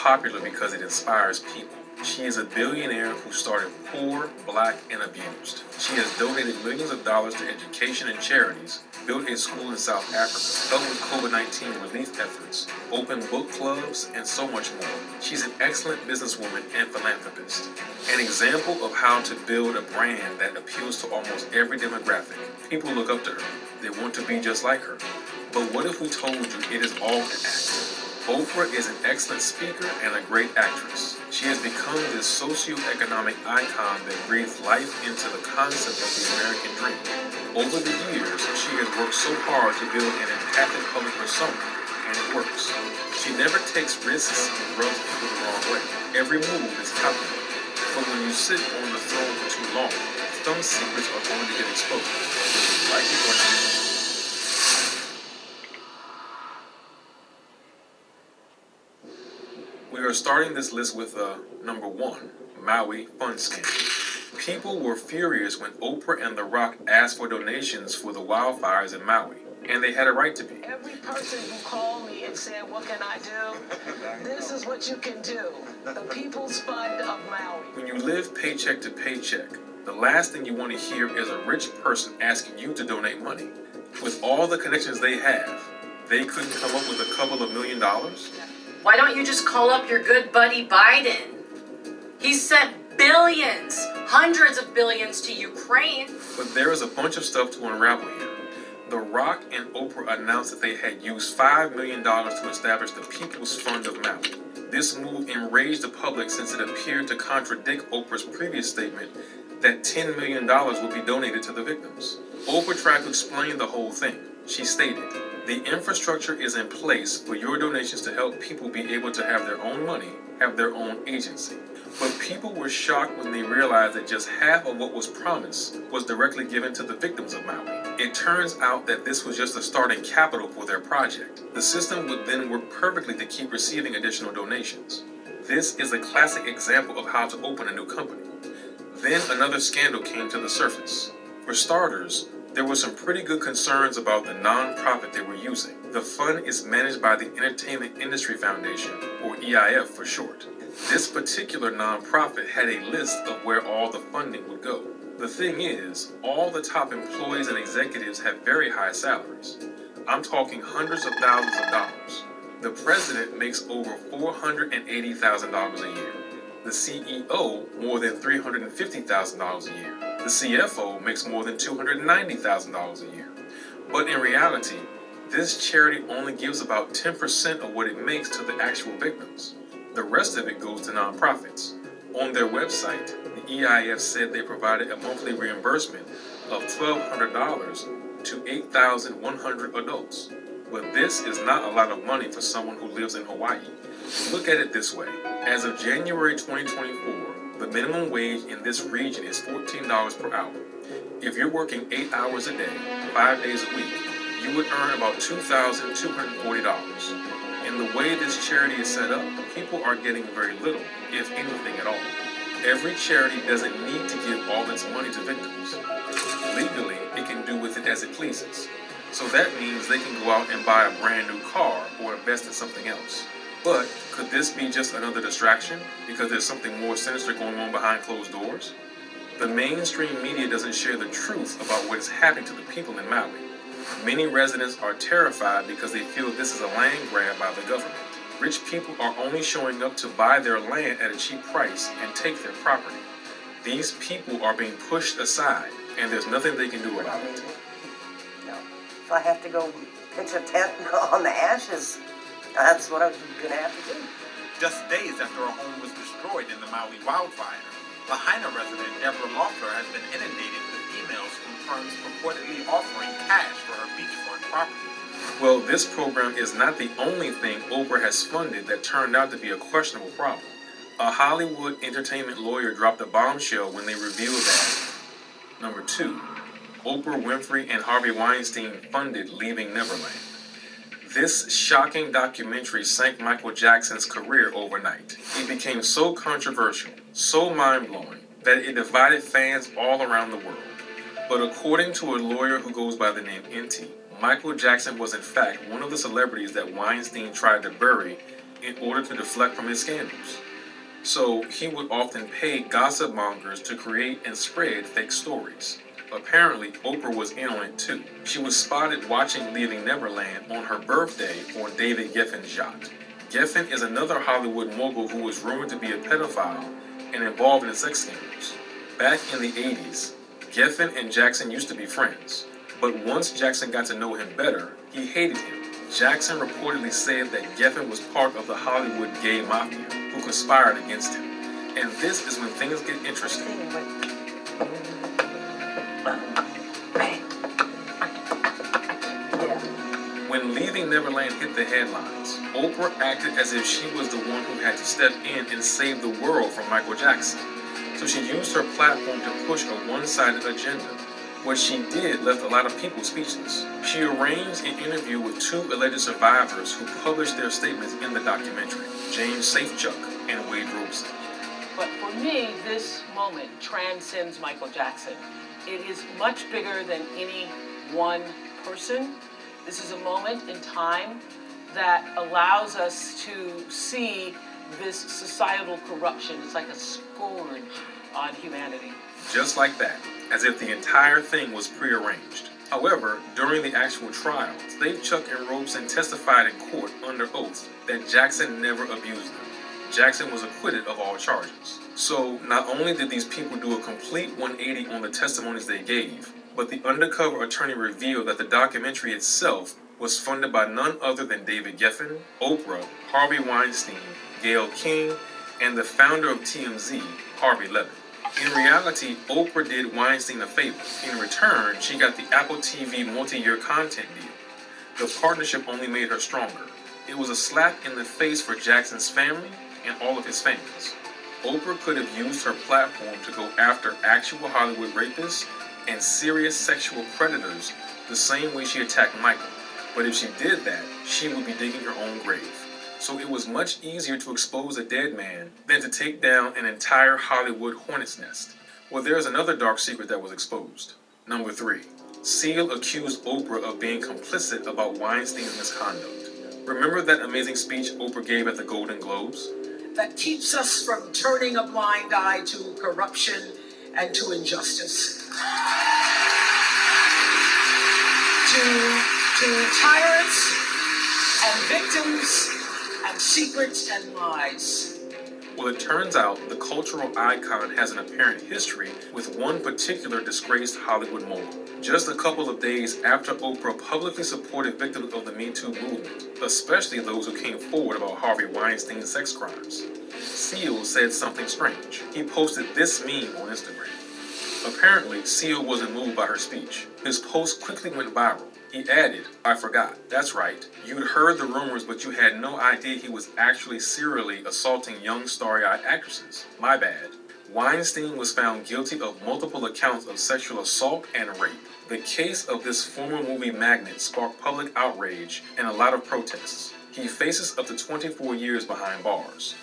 popular because it inspires people. She is a billionaire who started poor, black, and abused. She has donated millions of dollars to education and charities, built a school in South Africa, helped with COVID-19 relief efforts, opened book clubs, and so much more. She's an excellent businesswoman and philanthropist. An example of how to build a brand that appeals to almost every demographic. People look up to her. They want to be just like her. But what if we told you it is all an act? Oprah is an excellent speaker and a great actress. She has become this socioeconomic icon that breathes life into the concept of the American dream. Over the years, she has worked so hard to build an empathic public persona, and it works. She never takes risks and rubs people the wrong way. Every move is calculated. But when you sit on the throne for too long, some secrets are going to get exposed, whether you like it or not. We are starting this list with number 1, Maui fund scam. People were furious when Oprah and The Rock asked for donations for the wildfires in Maui, and they had a right to be. Every person who called me and said, what can I do? This is what you can do. The People's Fund of Maui. When you live paycheck to paycheck, the last thing you want to hear is a rich person asking you to donate money. With all the connections they have, they couldn't come up with a couple of $1 million? Why don't you just call up your good buddy Biden? He sent billions, hundreds of billions to Ukraine. But there is a bunch of stuff to unravel here. The Rock and Oprah announced that they had used $5 million to establish the People's Fund of Maui. This move enraged the public since it appeared to contradict Oprah's previous statement that $10 million would be donated to the victims. Oprah tried to explain the whole thing. She stated, "The infrastructure is in place for your donations to help people be able to have their own money, have their own agency." But people were shocked when they realized that just half of what was promised was directly given to the victims of Maui. It turns out that this was just a starting capital for their project. The system would then work perfectly to keep receiving additional donations. This is a classic example of how to open a new company. Then another scandal came to the surface. For starters, there were some pretty good concerns about the nonprofit they were using. The fund is managed by the Entertainment Industry Foundation, or EIF for short. This particular nonprofit had a list of where all the funding would go. The thing is, all the top employees and executives have very high salaries. I'm talking hundreds of thousands of dollars. The president makes over $480,000 a year. The CEO more than $350,000 a year. The CFO makes more than $290,000 a year. But in reality, this charity only gives about 10% of what it makes to the actual victims. The rest of it goes to nonprofits. On their website, the EIF said they provided a monthly reimbursement of $1,200 to 8,100 adults. But this is not a lot of money for someone who lives in Hawaii. Look at it this way. As of January 2024, the minimum wage in this region is $14 per hour. If you're working 8 hours a day, 5 days a week, you would earn about $2,240. In the way this charity is set up, people are getting very little, if anything at all. Every charity doesn't need to give all its money to victims. Legally, it can do with it as it pleases. So that means they can go out and buy a brand new car or invest in something else. But could this be just another distraction because there's something more sinister going on behind closed doors? The mainstream media doesn't share the truth about what is happening to the people in Maui. Many residents are terrified because they feel this is a land grab by the government. Rich people are only showing up to buy their land at a cheap price and take their property. These people are being pushed aside, and there's nothing they can do about it. No. If I have to go pitch a tent on the ashes, that's what I'm going to have to do. Just days after her home was destroyed in the Maui wildfire, Lahaina resident Deborah Loeffler has been inundated with emails from firms purportedly offering cash for her beachfront property. Well, this program is not the only thing Oprah has funded that turned out to be a questionable problem. A Hollywood entertainment lawyer dropped a bombshell when they revealed that. Number 2, Oprah Winfrey and Harvey Weinstein funded Leaving Neverland. This shocking documentary sank Michael Jackson's career overnight. It became so controversial, so mind-blowing, that it divided fans all around the world. But according to a lawyer who goes by the name NT, Michael Jackson was in fact one of the celebrities that Weinstein tried to bury in order to deflect from his scandals. So he would often pay gossip mongers to create and spread fake stories. Apparently, Oprah was in on it too. She was spotted watching Leaving Neverland on her birthday on David Geffen's yacht. Geffen is another Hollywood mogul who was rumored to be a pedophile and involved in sex scandals. Back in the 80s, Geffen and Jackson used to be friends. But once Jackson got to know him better, he hated him. Jackson reportedly said that Geffen was part of the Hollywood gay mafia who conspired against him. And this is when things get interesting. When Leaving Neverland hit the headlines, Oprah acted as if she was the one who had to step in and save the world from Michael Jackson. So she used her platform to push a one-sided agenda. What she did left a lot of people speechless. She arranged an interview with two alleged survivors who published their statements in the documentary, James Safechuck and Wade Robeson. But for me, this moment transcends Michael Jackson. It is much bigger than any one person. This is a moment in time that allows us to see this societal corruption. It's like a scourge on humanity. Just like that, as if the entire thing was prearranged. However, during the actual trial, Safechuck and Robeson testified in court under oath that Jackson never abused them. Jackson was acquitted of all charges. So not only did these people do a complete 180 on the testimonies they gave, but the undercover attorney revealed that the documentary itself was funded by none other than David Geffen, Oprah, Harvey Weinstein, Gayle King, and the founder of TMZ, Harvey Levin. In reality, Oprah did Weinstein a favor. In return, she got the Apple TV multi-year content deal. The partnership only made her stronger. It was a slap in the face for Jackson's family and all of his fans. Oprah could have used her platform to go after actual Hollywood rapists and serious sexual predators the same way she attacked Michael. But if she did that, she would be digging her own grave. So it was much easier to expose a dead man than to take down an entire Hollywood hornet's nest. Well, there's another dark secret that was exposed. Number 3, Seal accused Oprah of being complicit about Weinstein's misconduct. Remember that amazing speech Oprah gave at the Golden Globes? That keeps us from turning a blind eye to corruption and to injustice. To tyrants and victims and secrets and lies. Well, it turns out the cultural icon has an apparent history with one particular disgraced Hollywood mogul. Just a couple of days after Oprah publicly supported victims of the Me Too movement, especially those who came forward about Harvey Weinstein's sex crimes, Seal said something strange. He posted this meme on Instagram. Apparently, Seal wasn't moved by her speech. His post quickly went viral. He added, "I forgot. That's right. You'd heard the rumors, but you had no idea he was actually serially assaulting young starry-eyed actresses. My bad." Weinstein was found guilty of multiple accounts of sexual assault and rape. The case of this former movie magnate sparked public outrage and a lot of protests. He faces up to 24 years behind bars.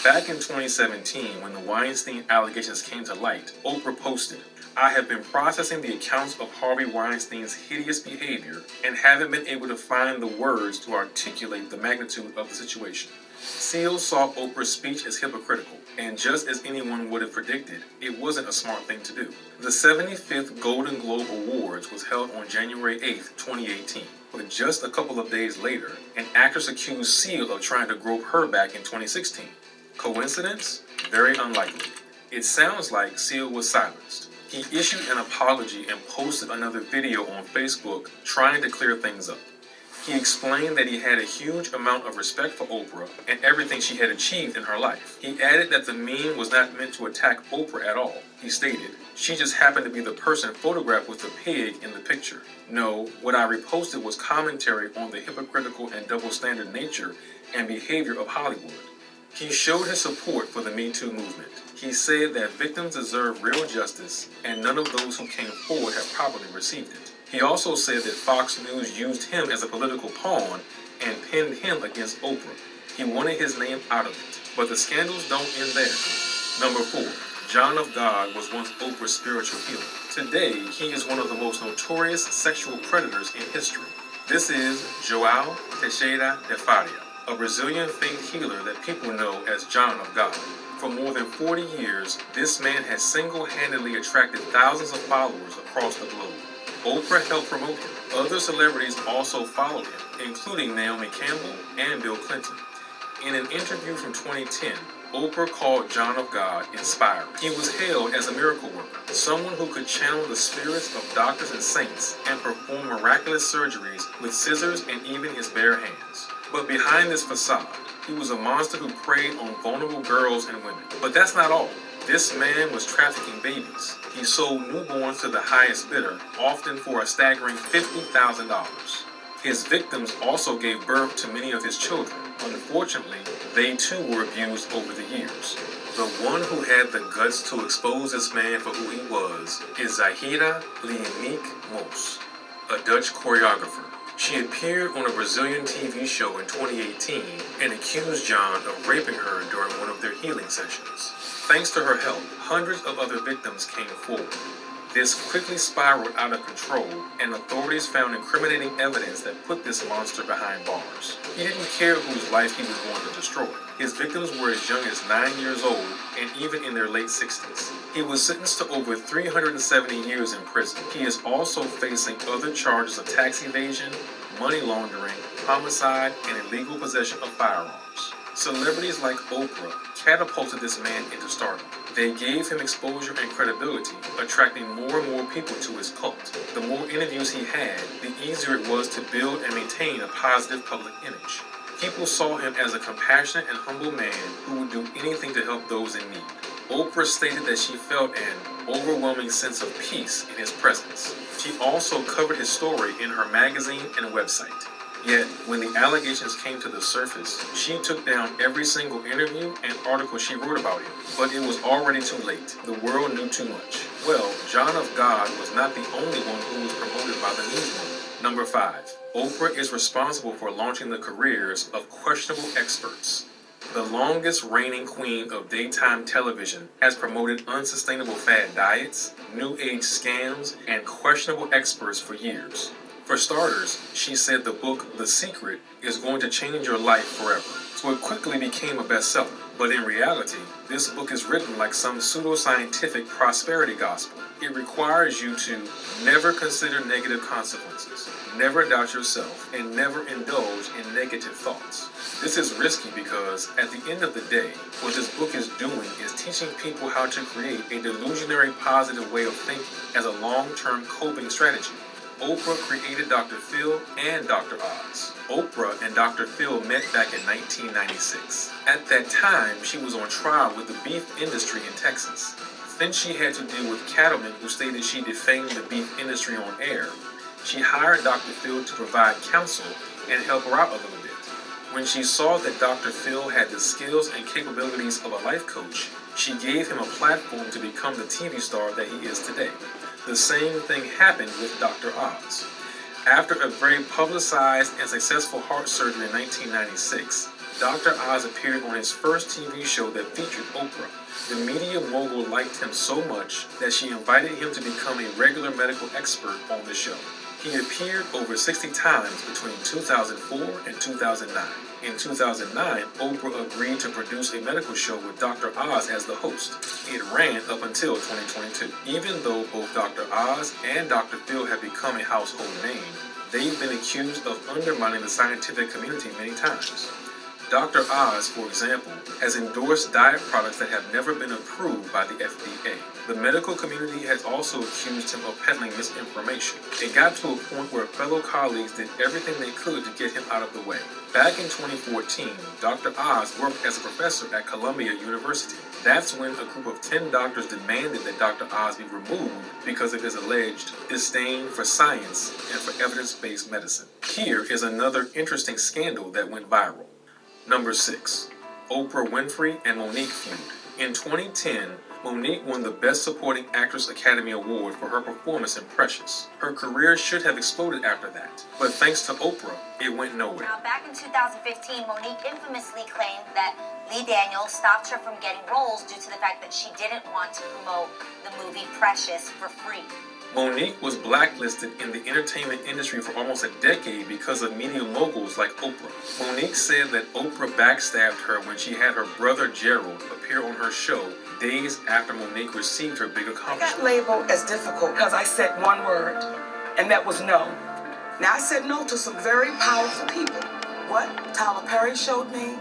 Back in 2017, when the Weinstein allegations came to light, Oprah posted, "I have been processing the accounts of Harvey Weinstein's hideous behavior and haven't been able to find the words to articulate the magnitude of the situation." Seal saw Oprah's speech as hypocritical, and just as anyone would have predicted, it wasn't a smart thing to do. The 75th Golden Globe Awards was held on January 8th, 2018. But just a couple of days later, an actress accused Seal of trying to grope her back in 2016. Coincidence? Very unlikely. It sounds like Seal was silenced. He issued an apology and posted another video on Facebook trying to clear things up. He explained that he had a huge amount of respect for Oprah and everything she had achieved in her life. He added that the meme was not meant to attack Oprah at all. He stated, "She just happened to be the person photographed with the pig in the picture. No, what I reposted was commentary on the hypocritical and double-standard nature and behavior of Hollywood." He showed his support for the Me Too movement. He said that victims deserve real justice and none of those who came forward have properly received it. He also said that Fox News used him as a political pawn and pinned him against Oprah. He wanted his name out of it. But the scandals don't end there. Number 4, John of God was once Oprah's spiritual healer. Today, he is one of the most notorious sexual predators in history. This is João Teixeira de Faria. a Brazilian faith healer that people know as John of God. For more than 40 years, this man has single-handedly attracted thousands of followers across the globe. Oprah helped promote him. Other celebrities also followed him, including Naomi Campbell and Bill Clinton. In an interview from 2010, Oprah called John of God inspiring. He was hailed as a miracle worker, someone who could channel the spirits of doctors and saints and perform miraculous surgeries with scissors and even his bare hands. But behind this facade, he was a monster who preyed on vulnerable girls and women. But that's not all. This man was trafficking babies. He sold newborns to the highest bidder, often for a staggering $50,000. His victims also gave birth to many of his children. Unfortunately, they too were abused over the years. The one who had the guts to expose this man for who he was is Zahira Lianique Mos, a Dutch choreographer. She appeared on a Brazilian TV show in 2018 and accused John of raping her during one of their healing sessions. Thanks to her help, hundreds of other victims came forward. This quickly spiraled out of control, and authorities found incriminating evidence that put this monster behind bars. He didn't care whose life he was going to destroy. His victims were as young as 9 years old and even in their late 60s. He was sentenced to over 370 years in prison. He is also facing other charges of tax evasion, money laundering, homicide, and illegal possession of firearms. Celebrities like Oprah catapulted this man into stardom. They gave him exposure and credibility, attracting more and more people to his cult. The more interviews he had, the easier it was to build and maintain a positive public image. People saw him as a compassionate and humble man who would do anything to help those in need. Oprah stated that she felt an overwhelming sense of peace in his presence. She also covered his story in her magazine and website. Yet, when the allegations came to the surface, she took down every single interview and article she wrote about him. But it was already too late. The world knew too much. Well, John of God was not the only one who was promoted by the newsroom. Number 5. Oprah is responsible for launching the careers of questionable experts. The longest reigning queen of daytime television has promoted unsustainable fad diets, new age scams, and questionable experts for years. For starters, she said the book The Secret is going to change your life forever. So it quickly became a bestseller. But in reality, this book is written like some pseudoscientific prosperity gospel. It requires you to never consider negative consequences, never doubt yourself, and never indulge in negative thoughts. This is risky because, at the end of the day, what this book is doing is teaching people how to create a delusionary positive way of thinking as a long-term coping strategy. Oprah created Dr. Phil and Dr. Oz. Oprah and Dr. Phil met back in 1996. At that time, she was on trial with the beef industry in Texas. Then she had to deal with cattlemen who stated she defamed the beef industry on air. She hired Dr. Phil to provide counsel and help her out a little bit. When she saw that Dr. Phil had the skills and capabilities of a life coach, she gave him a platform to become the TV star that he is today. The same thing happened with Dr. Oz. After a very publicized and successful heart surgery in 1996, Dr. Oz appeared on his first TV show that featured Oprah. The media mogul liked him so much that she invited him to become a regular medical expert on the show. He appeared over 60 times between 2004 and 2009. In 2009, Oprah agreed to produce a medical show with Dr. Oz as the host. It ran up until 2022. Even though both Dr. Oz and Dr. Phil have become a household name, they've been accused of undermining the scientific community many times. Dr. Oz, for example, has endorsed diet products that have never been approved by the FDA. The medical community has also accused him of peddling misinformation. It got to a point where fellow colleagues did everything they could to get him out of the way. Back in 2014, Dr. Oz worked as a professor at Columbia University. That's when a group of 10 doctors demanded that Dr. Oz be removed because of his alleged disdain for science and for evidence-based medicine. Here is another interesting scandal that went viral. Number 6. Oprah Winfrey and Monique feud. In 2010, Monique won the Best Supporting Actress Academy Award for her performance in Precious. Her career should have exploded after that, but thanks to Oprah, it went nowhere. Now, back in 2015, Monique infamously claimed that Lee Daniels stopped her from getting roles due to the fact that she didn't want to promote the movie Precious for free. Monique was blacklisted in the entertainment industry for almost a decade because of media moguls like Oprah. Monique said that Oprah backstabbed her when she had her brother Gerald appear on her show days after Monique received her big I accomplishment. got labeled as difficult because I said one word, and that was no. Now, I said no to some very powerful people. What Tyler Perry showed me,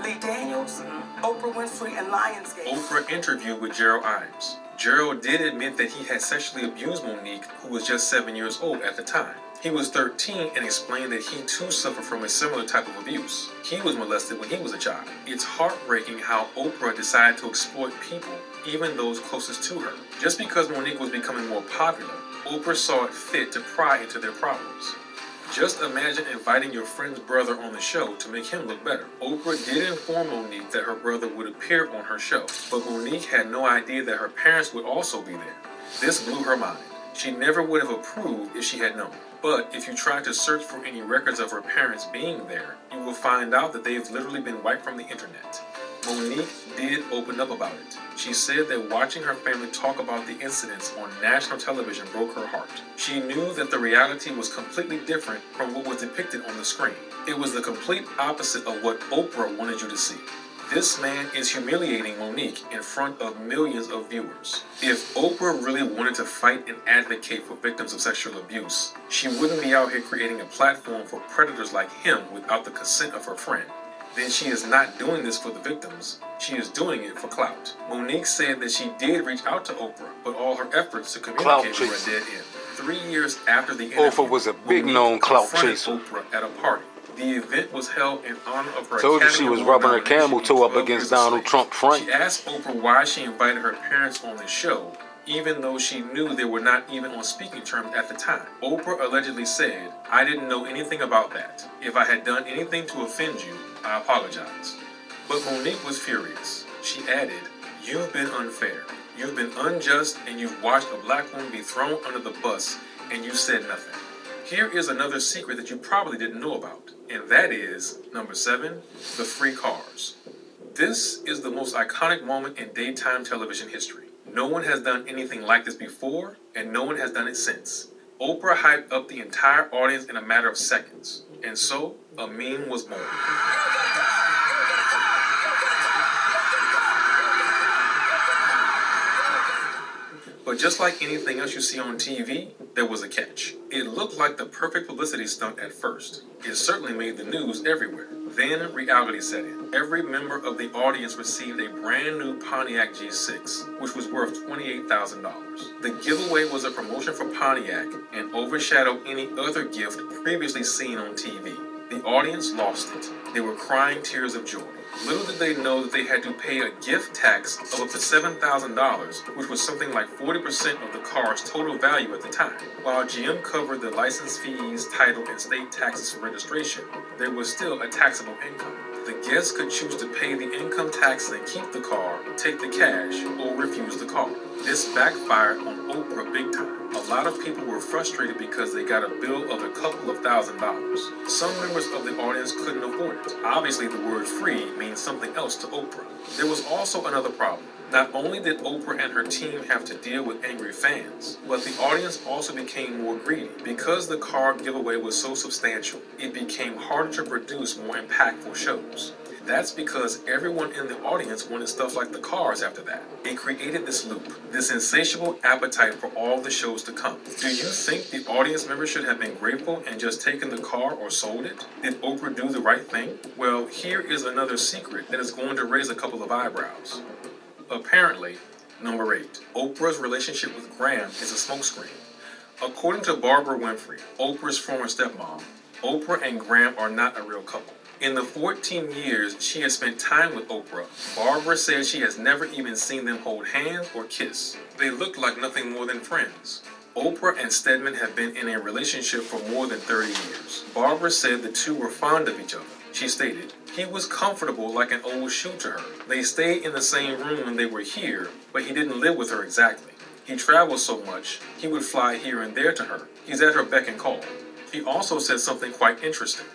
Lee Daniels, Oprah Winfrey, and Lionsgate. Oprah interviewed with Gerald Imes. Gerald did admit that he had sexually abused Monique, who was just 7 years old at the time. He was 13 and explained that he too suffered from a similar type of abuse. He was molested when he was a child. It's heartbreaking how Oprah decided to exploit people, even those closest to her. Just because Monique was becoming more popular, Oprah saw it fit to pry into their problems. Just imagine inviting your friend's brother on the show to make him look better. Oprah did inform Monique that her brother would appear on her show, but Monique had no idea that her parents would also be there. This blew her mind. She never would have approved if she had known. But if you try to search for any records of her parents being there, you will find out that they've literally been wiped from the internet. Monique did open up about it. She said that watching her family talk about the incidents on national television broke her heart. She knew that the reality was completely different from what was depicted on the screen. It was the complete opposite of what Oprah wanted you to see. This man is humiliating Monique in front of millions of viewers. If Oprah really wanted to fight and advocate for victims of sexual abuse, she wouldn't be out here creating a platform for predators like him without the consent of her friend. Then she is not doing this for the victims, she is doing it for clout. Monique said that she did reach out to Oprah, but all her efforts to communicate were a dead end. 3 years after the interview, Oprah was a big Monique known clout confronted chaser. Oprah at a party. The event was held in honor of her Told you Academy she was Award rubbing her nomination camel in toe up 12 against Years a Donald Slave. Trump Frank. She asked Oprah why she invited her parents on the show, even though she knew they were not even on speaking terms at the time. Oprah allegedly said, "I didn't know anything about that. If I had done anything to offend you, I apologize." But Monique was furious. She added, "You've been unfair. You've been unjust, and you've watched a black woman be thrown under the bus, and you said nothing." Here is another secret that you probably didn't know about, and that is, number 7, the free cars. This is the most iconic moment in daytime television history. No one has done anything like this before, and no one has done it since. Oprah hyped up the entire audience in a matter of seconds, and so a meme was born. But just like anything else you see on TV, there was a catch. It looked like the perfect publicity stunt at first. It certainly made the news everywhere. Then reality set in. Every member of the audience received a brand new Pontiac G6, which was worth $28,000. The giveaway was a promotion for Pontiac and overshadowed any other gift previously seen on TV. The audience lost it. They were crying tears of joy. Little did they know that they had to pay a gift tax of up to $7,000, which was something like 40% of the car's total value at the time. While GM covered the license fees, title, and state taxes for registration, there was still a taxable income. The guests could choose to pay the income taxes and keep the car, take the cash, or refuse the car. This backfired on Oprah big time. A lot of people were frustrated because they got a bill of a couple of $1,000s. Some members of the audience couldn't afford it. Obviously, the word free means something else to Oprah. There was also another problem. Not only did Oprah and her team have to deal with angry fans, but the audience also became more greedy. Because the car giveaway was so substantial, it became harder to produce more impactful shows. That's because everyone in the audience wanted stuff like the cars after that. It created this loop, this insatiable appetite for all the shows to come. Do you think the audience members should have been grateful and just taken the car or sold it? Did Oprah do the right thing? Well, here is another secret that is going to raise a couple of eyebrows. Apparently, number 8, Oprah's relationship with Graham is a smokescreen. According to Barbara Winfrey, Oprah's former stepmom, Oprah and Graham are not a real couple. In the 14 years she has spent time with Oprah, Barbara says she has never even seen them hold hands or kiss. They look like nothing more than friends. Oprah and Stedman have been in a relationship for more than 30 years. Barbara said the two were fond of each other. She stated, "He was comfortable like an old shoe to her. They stayed in the same room when they were here, but he didn't live with her exactly. He traveled so much, he would fly here and there to her. He's at her beck and call." He also said something quite interesting.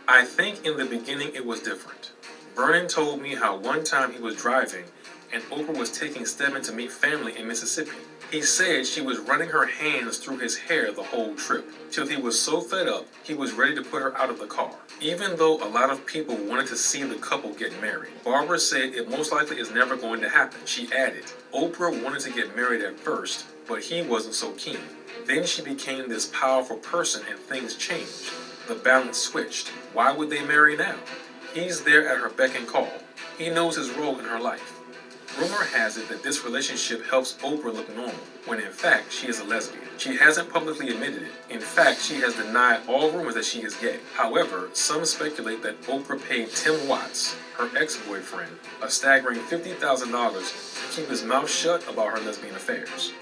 "I think in the beginning it was different. Vernon told me how one time he was driving and Oprah was taking Stedman to meet family in Mississippi. He said she was running her hands through his hair the whole trip, till he was so fed up he was ready to put her out of the car. Even though a lot of people wanted to see the couple get married, Barbara said it most likely is never going to happen. She added, Oprah wanted to get married at first, but he wasn't so keen. Then she became this powerful person and things changed. The balance switched. Why would they marry now? He's there at her beck and call. He knows his role in her life. Rumor has it that this relationship helps Oprah look normal, when in fact she is a lesbian. She hasn't publicly admitted it. In fact, she has denied all rumors that she is gay. However, some speculate that Oprah paid Tim Watts, her ex-boyfriend, a staggering $50,000 to keep his mouth shut about her lesbian affairs.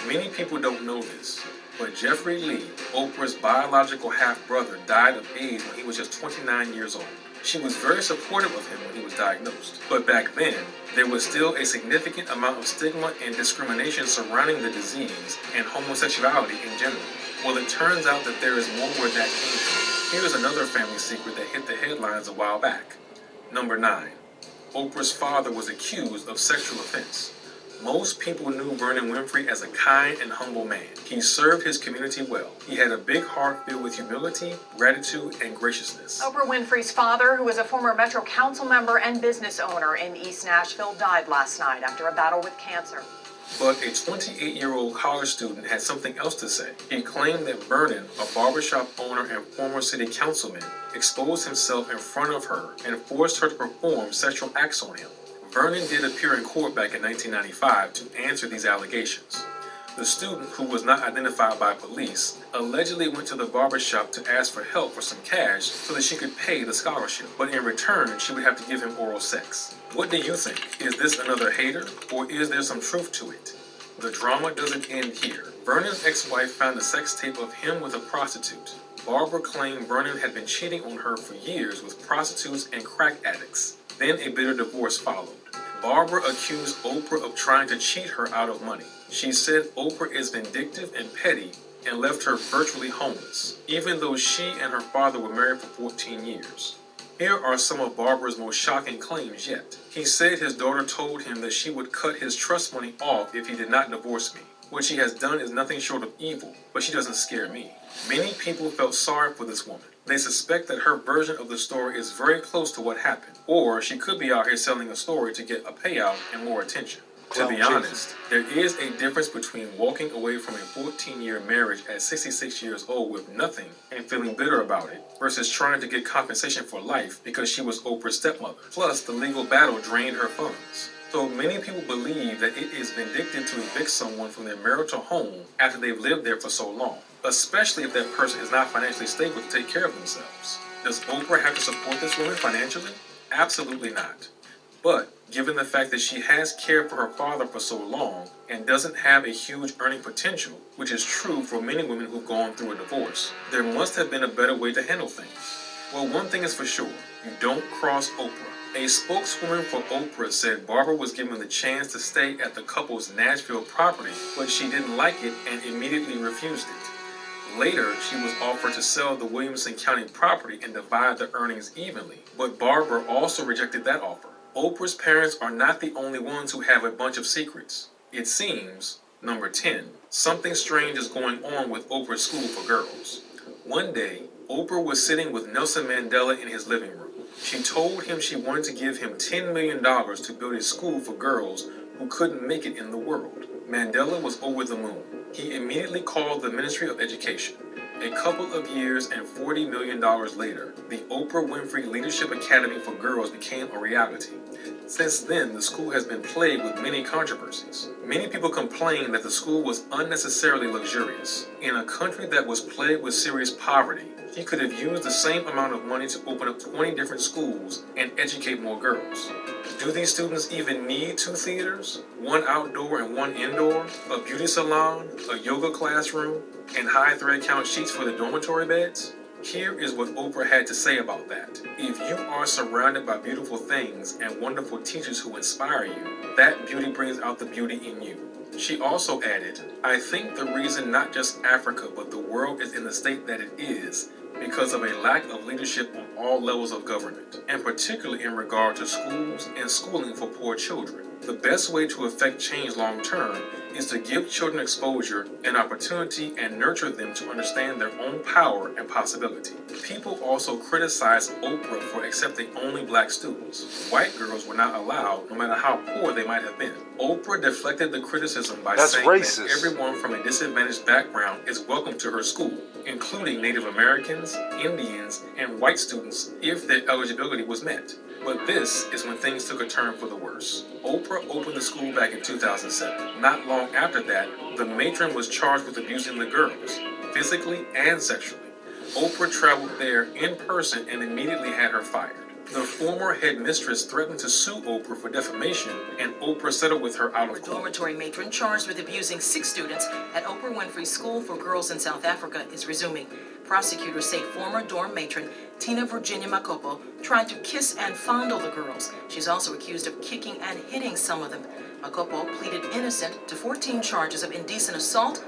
Many people don't know this, but Jeffrey Lee, Oprah's biological half-brother, died of AIDS when he was just 29 years old. She was very supportive of him when he was diagnosed. But back then, there was still a significant amount of stigma and discrimination surrounding the disease and homosexuality in general. Well, it turns out that there is more where that came from. Here's another family secret that hit the headlines a while back. Number 9. Oprah's father was accused of sexual offense. Most people knew Vernon Winfrey as a kind and humble man. He served his community well. He had a big heart filled with humility, gratitude, and graciousness. Oprah Winfrey's father, who was a former Metro Council member and business owner in East Nashville, died last night after a battle with cancer. But a 28-year-old college student had something else to say. He claimed that Vernon, a barbershop owner and former city councilman, exposed himself in front of her and forced her to perform sexual acts on him. Vernon did appear in court back in 1995 to answer these allegations. The student, who was not identified by police, allegedly went to the barbershop to ask for help for some cash so that she could pay the scholarship, but in return, she would have to give him oral sex. What do you think? Is this another hater, or is there some truth to it? The drama doesn't end here. Vernon's ex-wife found a sex tape of him with a prostitute. Barbara claimed Vernon had been cheating on her for years with prostitutes and crack addicts. Then a bitter divorce followed. Barbara accused Oprah of trying to cheat her out of money. She said Oprah is vindictive and petty and left her virtually homeless, even though she and her father were married for 14 years. Here are some of Barbara's most shocking claims yet. He said his daughter told him that she would cut his trust money off if he did not divorce me. What she has done is nothing short of evil, but she doesn't scare me. Many people felt sorry for this woman. They suspect that her version of the story is very close to what happened, or she could be out here selling a story to get a payout and more attention. To be honest, there is a difference between walking away from a 14-year marriage at 66 years old with nothing and feeling bitter about it versus trying to get compensation for life because she was Oprah's stepmother. Plus, the legal battle drained her funds. So many people believe that it is vindictive to evict someone from their marital home after they've lived there for so long, especially if that person is not financially stable to take care of themselves. Does Oprah have to support this woman financially? Absolutely not. But given the fact that she has cared for her father for so long and doesn't have a huge earning potential, which is true for many women who've gone through a divorce, there must have been a better way to handle things. Well, one thing is for sure, you don't cross Oprah. A spokeswoman for Oprah said Barbara was given the chance to stay at the couple's Nashville property, but she didn't like it and immediately refused it. Later, she was offered to sell the Williamson County property and divide the earnings evenly, but Barbara also rejected that offer. Oprah's parents are not the only ones who have a bunch of secrets. It seems, number 10, something strange is going on with Oprah's school for girls. One day, Oprah was sitting with Nelson Mandela in his living room. She told him she wanted to give him $10 million to build a school for girls who couldn't make it in the world. Mandela was over the moon. He immediately called the Ministry of Education. A couple of years and $40 million later, the Oprah Winfrey Leadership Academy for Girls became a reality. Since then, the school has been plagued with many controversies. Many people complain that the school was unnecessarily luxurious. In a country that was plagued with serious poverty, she could have used the same amount of money to open up 20 different schools and educate more girls. Do these students even need 2 theaters? 1 outdoor and 1 indoor? A beauty salon? A yoga classroom? And high thread count sheets for the dormitory beds? Here is what Oprah had to say about that. If you are surrounded by beautiful things and wonderful teachers who inspire you, that beauty brings out the beauty in you. She also added, I think the reason not just Africa but the world is in the state that it is because of a lack of leadership on all levels of government, and particularly in regard to schools and schooling for poor children. The best way to affect change long term is to give children exposure and opportunity and nurture them to understand their own power and possibility. People also criticize Oprah for accepting only black students. White girls were not allowed, no matter how poor they might have been. Oprah deflected the criticism by saying racist. that everyone from a disadvantaged background is welcome to her school, including Native Americans, Indians, and white students if their eligibility was met. But this is when things took a turn for the worse. Oprah opened the school back in 2007. Not long after that, the matron was charged with abusing the girls, physically and sexually. Oprah traveled there in person and immediately had her fired. The former headmistress threatened to sue Oprah for defamation, and Oprah settled with her out of court. Dormitory matron charged with abusing 6 students at Oprah Winfrey School for Girls in South Africa is resuming. Prosecutors say former dorm matron Tina Virginia Makopo tried to kiss and fondle the girls. She's also accused of kicking and hitting some of them. Makopo pleaded innocent to 14 charges of indecent assault,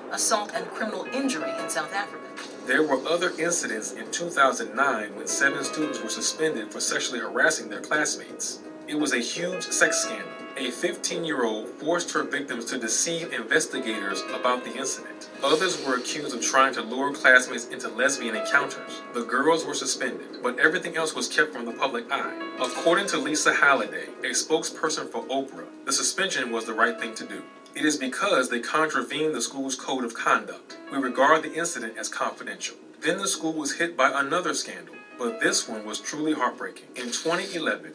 and criminal injury in South Africa. There were other incidents in 2009 when 7 students were suspended for sexually harassing their classmates. It was a huge sex scandal. A 15-year-old forced her victims to deceive investigators about the incident. Others were accused of trying to lure classmates into lesbian encounters. The girls were suspended, but everything else was kept from the public eye. According to Lisa Halliday, a spokesperson for Oprah, the suspension was the right thing to do. It is because they contravened the school's code of conduct. We regard the incident as confidential. Then the school was hit by another scandal, but this one was truly heartbreaking. In 2011,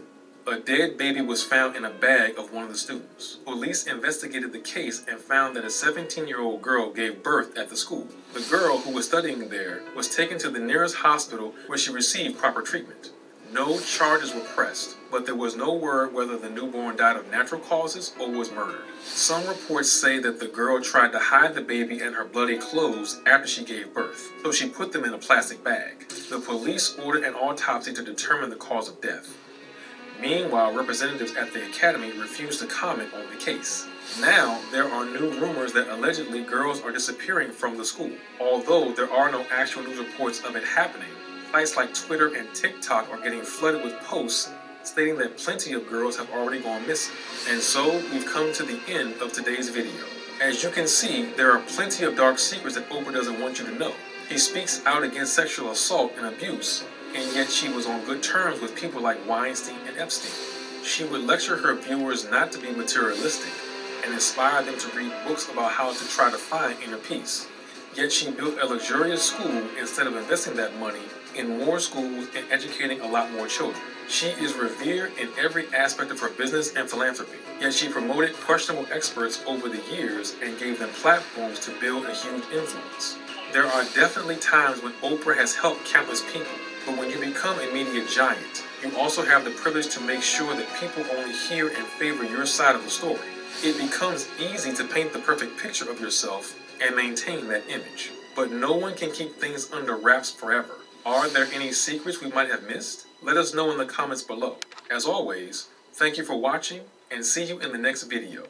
a dead baby was found in a bag of one of the students. Police investigated the case and found that a 17-year-old girl gave birth at the school. The girl, who was studying there, was taken to the nearest hospital where she received proper treatment. No charges were pressed, but there was no word whether the newborn died of natural causes or was murdered. Some reports say that the girl tried to hide the baby and her bloody clothes after she gave birth, so she put them in a plastic bag. The police ordered an autopsy to determine the cause of death. Meanwhile, representatives at the academy refused to comment on the case. Now, there are new rumors that allegedly girls are disappearing from the school. Although there are no actual news reports of it happening, sites like Twitter and TikTok are getting flooded with posts stating that plenty of girls have already gone missing. And so, we've come to the end of today's video. As you can see, there are plenty of dark secrets that Oprah doesn't want you to know. She speaks out against sexual assault and abuse, and yet she was on good terms with people like Weinstein and Epstein. She would lecture her viewers not to be materialistic and inspire them to read books about how to try to find inner peace. Yet she built a luxurious school instead of investing that money in more schools and educating a lot more children. She is revered in every aspect of her business and philanthropy. Yet she promoted questionable experts over the years and gave them platforms to build a huge influence. There are definitely times when Oprah has helped countless people. But when you become a media giant, you also have the privilege to make sure that people only hear and favor your side of the story. It becomes easy to paint the perfect picture of yourself and maintain that image. But no one can keep things under wraps forever. Are there any secrets we might have missed? Let us know in the comments below. As always, thank you for watching and see you in the next video.